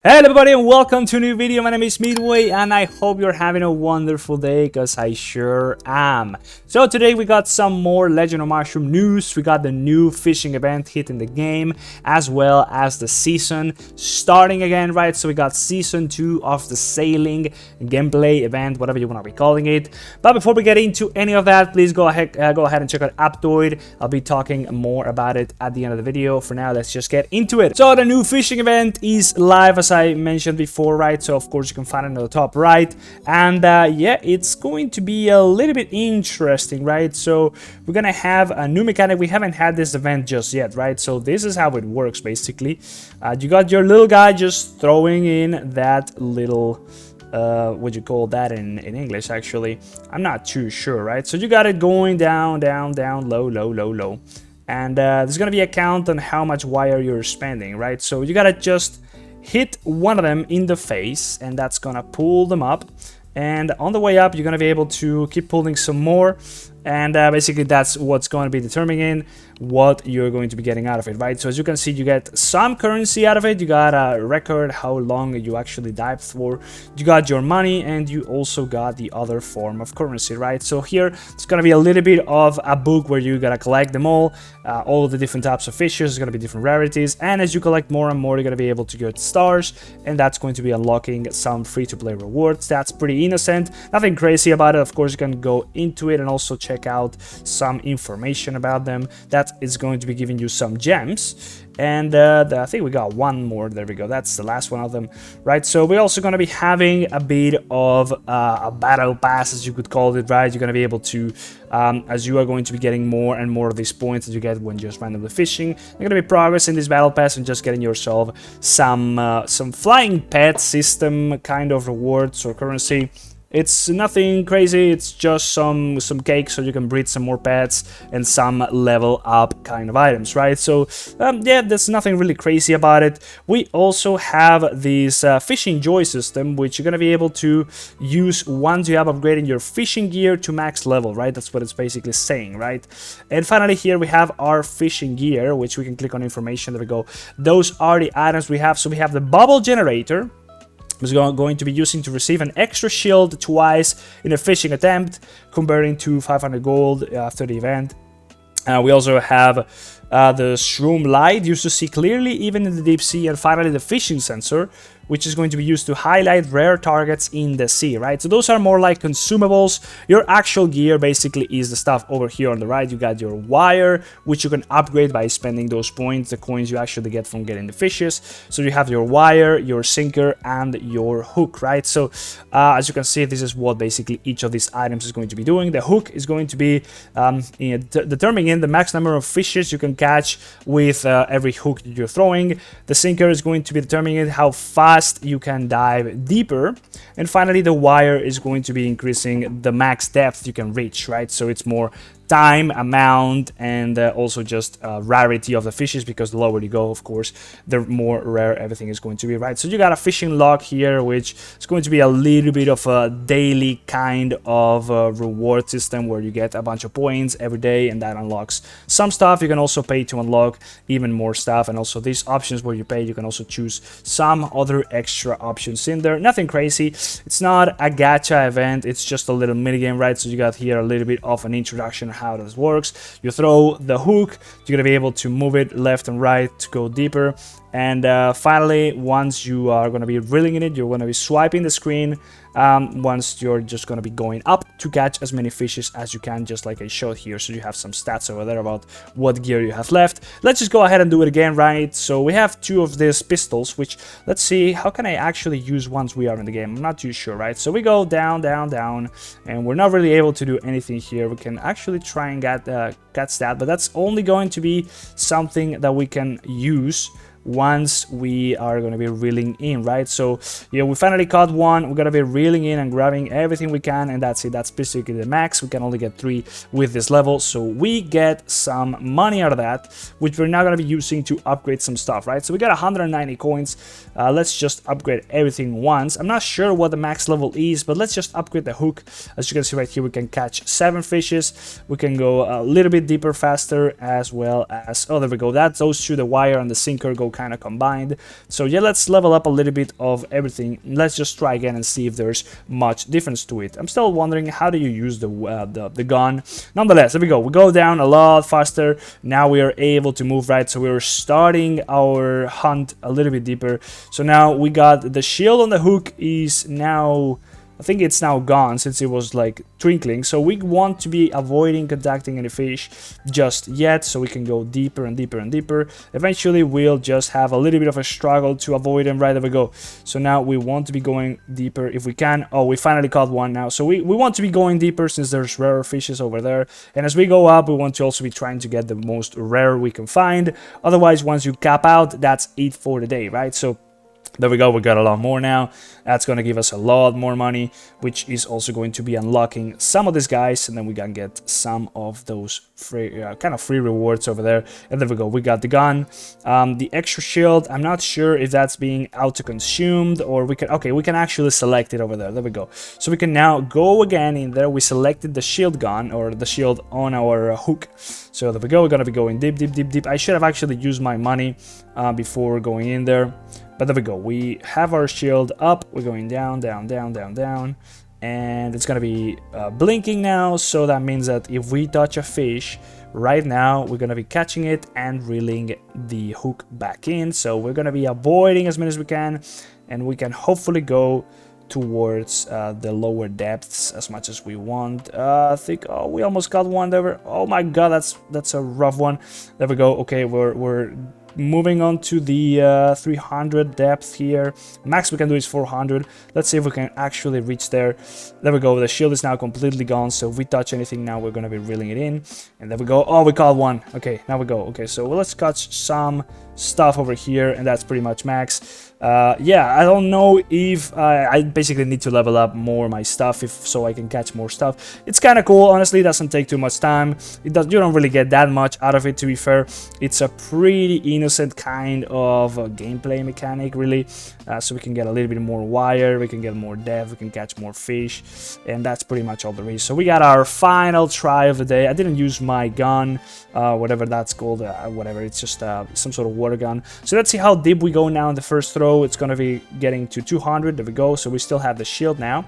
Hello everybody and welcome to a new video. My name is Midway and I hope you're having a wonderful day because I sure am. So today we got some more Legend of Mushroom news. We got the new fishing event hitting the game as well as the season starting again, right? So we got season 2 of the sailing gameplay event, whatever you want to be calling it. But before we get into any of that, please go ahead and check out Aptoide. I'll be talking more about it at the end of the video. For now, let's just get into it. So the new fishing event is live as I mentioned before, right? So of course you can find it on the top right, and yeah, it's going to be a little bit interesting, right? So we're gonna have a new mechanic. We haven't had this event just yet, right? So this is how it works basically. You got your little guy just throwing in that little what you call that in English, actually I'm not too sure, right? So you got it going down, low, and there's gonna be a count on how much wire you're spending, right? So you gotta just hit one of them in the face and that's gonna pull them up, and on the way up you're gonna be able to keep pulling some more, and basically that's what's going to be determining what you're going to be getting out of it, right? So as you can see, you get some currency out of it. You got a record how long you actually dived for, you got your money, and you also got the other form of currency, right? So here it's going to be a little bit of a book where you gotta collect them all of the different types of fishes. It's going to be different rarities, and as you collect more and more you're going to be able to get stars, and that's going to be unlocking some free-to-play rewards. That's pretty innocent, nothing crazy about it. Of course you can go into it and also check out some information about them. That is going to be giving you some gems, and I think we got one more. There we go, that's the last one of them, right? So we're also going to be having a bit of a battle pass, as you could call it, right? You're going to be able to as you are going to be getting more and more of these points that you get when just randomly fishing, you're going to be progressing this battle pass and just getting yourself some flying pet system kind of rewards or currency. It's nothing crazy, it's just some cake so you can breed some more pets and some level up kind of items, right? So yeah, there's nothing really crazy about it. We also have this fishing joy system, which you're gonna be able to use once you have upgraded your fishing gear to max level, right? That's what it's basically saying, right? And finally here we have our fishing gear, which we can click on information. There we go. Those are the items we have. So we have the bubble generator, is going to be using to receive an extra shield twice in a fishing attempt, converting to 500 gold after the event. We also have the shroom light, used to see clearly even in the deep sea, and finally the fishing sensor, which is going to be used to highlight rare targets in the sea, right? So those are more like consumables. Your actual gear basically is the stuff over here on the right. You got your wire, which you can upgrade by spending those points, the coins you actually get from getting the fishes. So you have your wire, your sinker, and your hook, right? So as you can see, this is what basically each of these items is going to be doing. The hook is going to be determining the max number of fishes you can catch with every hook that you're throwing. The sinker is going to be determining how fast you can dive deeper, and finally the wire is going to be increasing the max depth you can reach, right? So it's more time, amount, and also just rarity of the fishes, because the lower you go, of course, the more rare everything is going to be, right? So you got a fishing log here, which is going to be a little bit of a daily kind of reward system where you get a bunch of points every day, and that unlocks some stuff. You can also pay to unlock even more stuff, and also these options where you pay, you can also choose some other extra options in there. Nothing crazy. It's not a gacha event, it's just a little minigame, right? So you got here a little bit of an introduction how this works. You throw the hook, you're gonna be able to move it left and right to go deeper, and finally once you are going to be reeling in it, you're going to be swiping the screen once you're just going to be going up to catch as many fishes as you can, just like I showed here. So you have some stats over there about what gear you have left. Let's just go ahead and do it again, right? So we have two of these pistols, which let's see, how can I actually use once we are in the game? I'm not too sure, right? So we go down, and we're not really able to do anything here. We can actually try and get stat, but that's only going to be something that we can use once we are going to be reeling in, right? So yeah, we finally caught one. We're going to be reeling in and grabbing everything we can, and that's it. That's basically the max. We can only get 3 with this level, so we get some money out of that, which we're now going to be using to upgrade some stuff, right? So we got 190 coins. Let's just upgrade everything once. I'm not sure what the max level is, but let's just upgrade the hook. As you can see right here, we can catch 7 fishes. We can go a little bit deeper faster, as well as, oh, there we go, that those two, the wire and the sinker, go kind of combined. So yeah, let's level up a little bit of everything. Let's just try again and see if there's much difference to it. I'm still wondering, how do you use the gun? Nonetheless, there we go. We go down a lot faster. Now we are able to move, right? So we're starting our hunt a little bit deeper. So now we got the shield on the hook is now, I think it's now gone since it was like twinkling. So we want to be avoiding contacting any fish just yet, so we can go deeper and deeper and deeper. Eventually we'll just have a little bit of a struggle to avoid them. Right, there we go. So now we want to be going deeper if we can. Oh, we finally caught one now. So we want to be going deeper since there's rarer fishes over there. And as we go up, we want to also be trying to get the most rare we can find. Otherwise, once you cap out, that's it for the day, right? So there we go, we got a lot more now. That's going to give us a lot more money, which is also going to be unlocking some of these guys, and then we can get some of those free, kind of free rewards over there. And there we go, we got the gun. The extra shield, I'm not sure if that's being auto-consumed, or we can, okay, we can actually select it over there. There we go. So we can now go again in there. We selected the shield gun, or the shield on our hook. So there we go, we're going to be going deep, deep, deep, deep. I should have actually used my money before going in there. But there we go, we have our shield up, we're going down, down, down, down, down, and it's gonna be blinking now, so that means that if we touch a fish, right now we're gonna be catching it and reeling the hook back in, so we're gonna be avoiding as many as we can, and we can hopefully go towards the lower depths as much as we want. I think, oh, we almost got one there. Oh my god, that's a rough one. There we go. Okay, we're moving on to the 300 depth here. Max we can do is 400. Let's see if we can actually reach there. There we go. The shield is now completely gone, so if we touch anything now, we're gonna be reeling it in. And there we go. Oh, we caught one. Okay, now we go. Okay, so let's catch some stuff over here, and that's pretty much max. Yeah, I don't know if I basically need to level up more my stuff so I can catch more stuff. It's kind of cool, honestly. It doesn't take too much time. You don't really get that much out of it, to be fair. It's a pretty innocent kind of gameplay mechanic, really. So we can get a little bit more wire, we can get more depth, we can catch more fish, and that's pretty much all there is. So we got our final try of the day. I didn't use my gun, whatever that's called, whatever. It's just some sort of water gun. So let's see how deep we go now in the first throw. It's going to be getting to 200. There we go. So we still have the shield now,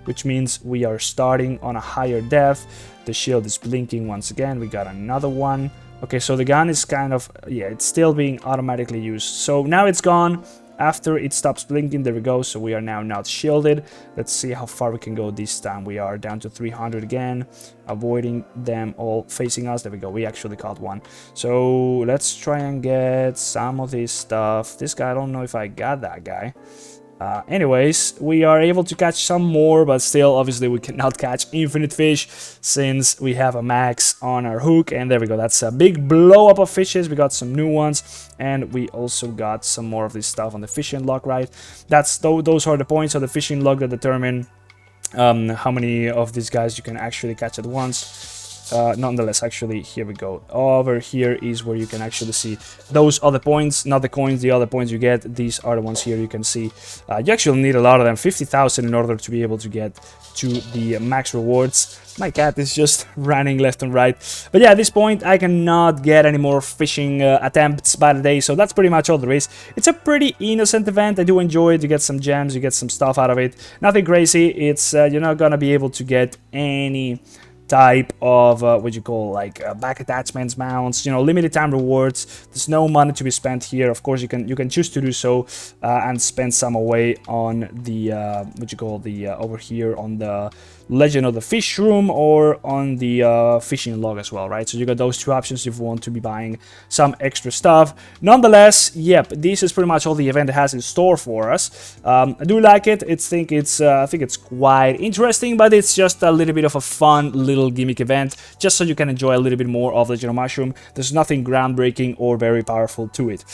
which means we are starting on a higher depth. The shield is blinking once again. We got another one. Okay, so the gun is kind of, yeah, it's still being automatically used. So now it's gone. After it stops blinking, there we go. So we are now not shielded. Let's see how far we can go this time. We are down to 300 again, avoiding them all facing us. There we go. We actually caught one. So let's try and get some of this stuff. This guy, I don't know if I got that guy. Anyways, we are able to catch some more, but still, obviously, we cannot catch infinite fish since we have a max on our hook. And there we go. That's a big blow up of fishes. We got some new ones, and we also got some more of this stuff on the fishing log, right? Those are the points of the fishing log that determine how many of these guys you can actually catch at once. Nonetheless, actually, here we go. Over here is where you can actually see those other points, not the coins, the other points you get. These are the ones here you can see. You actually need a lot of them, 50,000 in order to be able to get to the max rewards. My cat is just running left and right. But yeah, at this point, I cannot get any more fishing attempts by the day, so that's pretty much all there is. It's a pretty innocent event. I do enjoy it. You get some gems, you get some stuff out of it. Nothing crazy. It's you're not gonna be able to get any type of what you call like back attachments, mounts, you know, limited time rewards. There's no money to be spent here. Of course, you can choose to do so and spend some away on the what you call the over here on the Legend of the Fish Room or on the fishing log as well, right? So you got those two options if you want to be buying some extra stuff. Nonetheless, yep, this is pretty much all the event has in store for us. I do like it. I think it's quite interesting, but it's just a little bit of a fun little gimmick event, just so you can enjoy a little bit more of Legend of Mushroom. There's nothing groundbreaking or very powerful to it.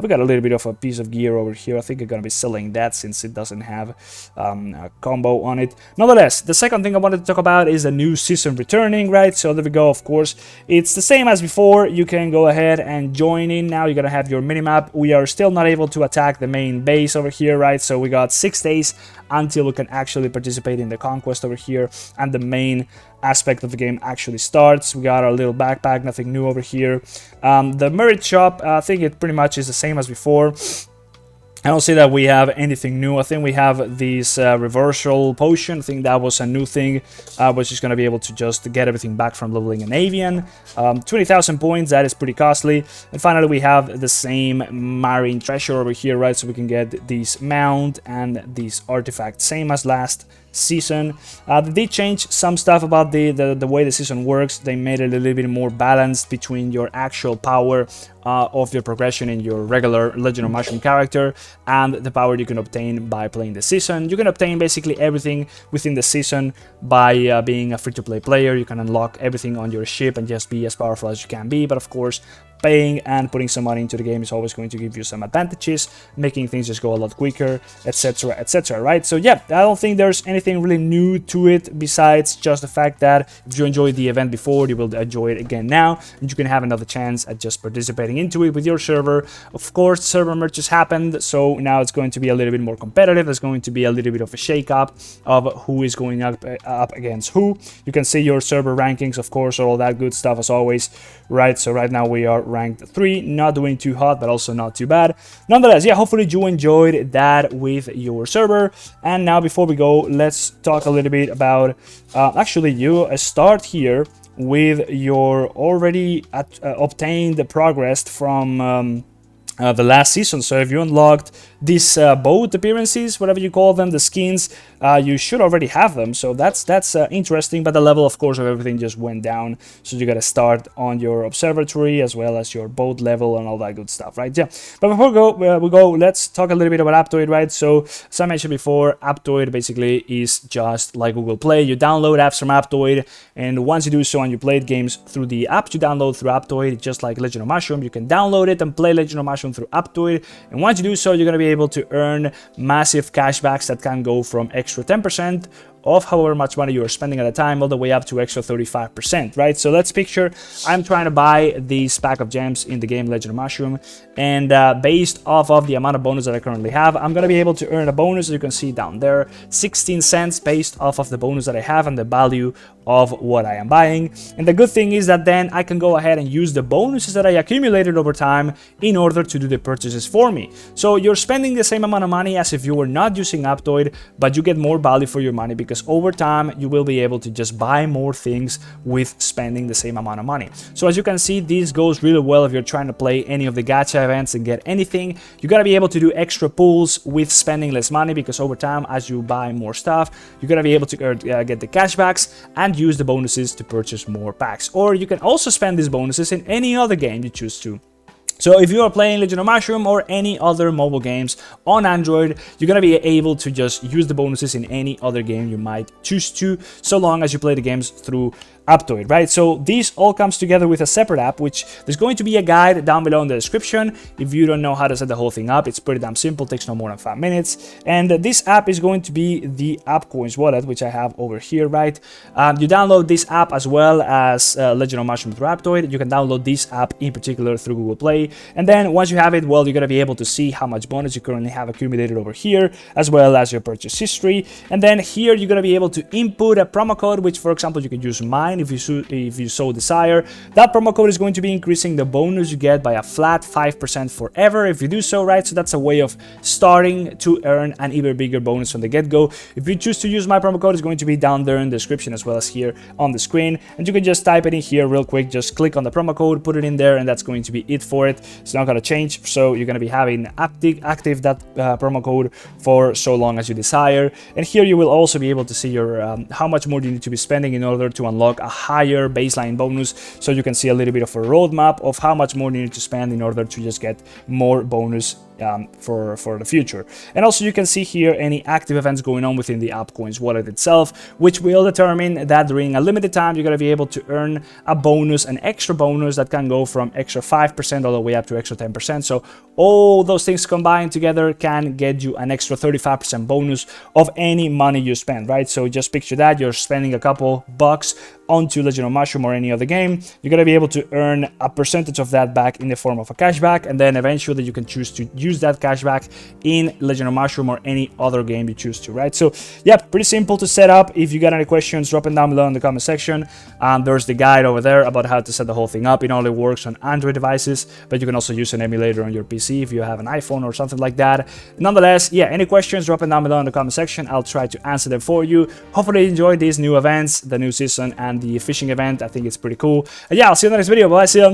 We got a little bit of a piece of gear over here. I think I'm gonna be selling that since it doesn't have a combo on it. Nonetheless, the second thing thing I wanted to talk about is a new season returning, right? So there we go, of course. It's the same as before. You can go ahead and join in. Now you're gonna have your minimap. We are still not able to attack the main base over here, right? So we got 6 days until we can actually participate in the conquest over here, and the main aspect of the game actually starts. We got our little backpack, nothing new over here. The merit shop, I think it pretty much is the same as before. I don't see that we have anything new. I think we have this reversal potion. I think that was a new thing. Was just going to be able to just get everything back from leveling an avian. 20,000 points, that is pretty costly. And finally, we have the same marine treasure over here, right? So we can get this mount and this artifact, same as last season. They did change some stuff about the way the season works. They made it a little bit more balanced between your actual power of your progression in your regular Legend of Mushroom character and the power you can obtain by playing the season. You can obtain basically everything within the season by being a free-to-play player. You can unlock everything on your ship and just be as powerful as you can be, but of course paying and putting some money into the game is always going to give you some advantages, making things just go a lot quicker, etc, etc, right? So yeah, I don't think there's anything really new to it besides just the fact that if you enjoyed the event before, you will enjoy it again now, and you can have another chance at just participating into it with your server. Of course, server merges happened, so now it's going to be a little bit more competitive. There's going to be a little bit of a shake-up of who is going up against who. You can see your server rankings, of course, all that good stuff as always, right? So right now we are ranked 3, not doing too hot, but also not too bad. Nonetheless, yeah, hopefully you enjoyed that with your server. And now before we go, let's talk a little bit about actually you start here with your already obtained progress from the last season. So if you unlocked these boat appearances, whatever you call them, the skins, you should already have them. So that's interesting, but the level, of course, of everything just went down. So you gotta start on your observatory as well as your boat level and all that good stuff, right? Yeah. But before we go, let's talk a little bit about Aptoide, right? So as I mentioned before, Aptoide basically is just like Google Play. You download apps from Aptoide, and once you do so and you play games through the app you download through Aptoide, just like Legend of Mushroom, you can download it and play Legend of Mushroom through Aptoide. And once you do so, you're gonna be able to earn massive cashbacks that can go from extra 10% of however much money you're spending at a time all the way up to extra 35%, right? So let's picture I'm trying to buy this pack of gems in the game Legend of Mushroom, and based off of the amount of bonus that I currently have, I'm gonna be able to earn a bonus, as you can see down there, 16 cents based off of the bonus that I have and the value of what I am buying. And the good thing is that then I can go ahead and use the bonuses that I accumulated over time in order to do the purchases for me. So you're spending the same amount of money as if you were not using Aptoide, but you get more value for your money because over time you will be able to just buy more things with spending the same amount of money. So as you can see, this goes really well if you're trying to play any of the gacha events and get anything. You gotta be able to do extra pulls with spending less money, because over time, as you buy more stuff, you're gonna be able to get the cashbacks and use the bonuses to purchase more packs. Or you can also spend these bonuses in any other game you choose to. So if you are playing Legend of Mushroom or any other mobile games on Android, you're gonna be able to just use the bonuses in any other game you might choose to, so long as you play the games through Aptoide, right? So this all comes together with a separate app, which there's going to be a guide down below in the description. If you don't know how to set the whole thing up, it's pretty damn simple, takes no more than 5 minutes. And this app is going to be the Appcoins wallet, which I have over here, right? You download this app as well as Legend of Mushroom through Aptoide. You can download this app in particular through Google Play. And then once you have it, well, you're gonna be able to see how much bonus you currently have accumulated over here, as well as your purchase history. And then here you're gonna be able to input a promo code, which for example, you can use mine if you so desire. That promo code is going to be increasing the bonus you get by a flat 5% forever if you do so, right? So that's a way of starting to earn an even bigger bonus from the get-go. If you choose to use my promo code, it's going to be down there in the description as well as here on the screen, and you can just type it in here real quick. Just click on the promo code, put it in there, and that's going to be it for it. It's not going to change, so you're going to be having active that promo code for so long as you desire. And here you will also be able to see your how much more you need to be spending in order to unlock a higher baseline bonus, so you can see a little bit of a roadmap of how much more you need to spend in order to just get more bonus for the future. And also you can see here any active events going on within the Appcoins wallet itself, which will determine that during a limited time you're going to be able to earn a bonus, an extra bonus that can go from extra 5% all the way up to extra 10%. So all those things combined together can get you an extra 35% bonus of any money you spend, right? So just picture that you're spending a couple bucks onto Legend of Mushroom or any other game. You're going to be able to earn a percentage of that back in the form of a cashback, and then eventually you can choose to use that cashback in Legend of Mushroom or any other game you choose to, right? So yeah, pretty simple to set up. If you got any questions, drop them down below in the comment section. There's the guide over there about how to set the whole thing up. It only works on Android devices, but you can also use an emulator on your PC if you have an iPhone or something like that. Nonetheless, yeah, any questions, drop them down below in the comment section. I'll try to answer them for you. Hopefully you enjoyed these new events, the new season and the fishing event. I think it's pretty cool. And yeah, I'll see you in the next video. Bye, see ya.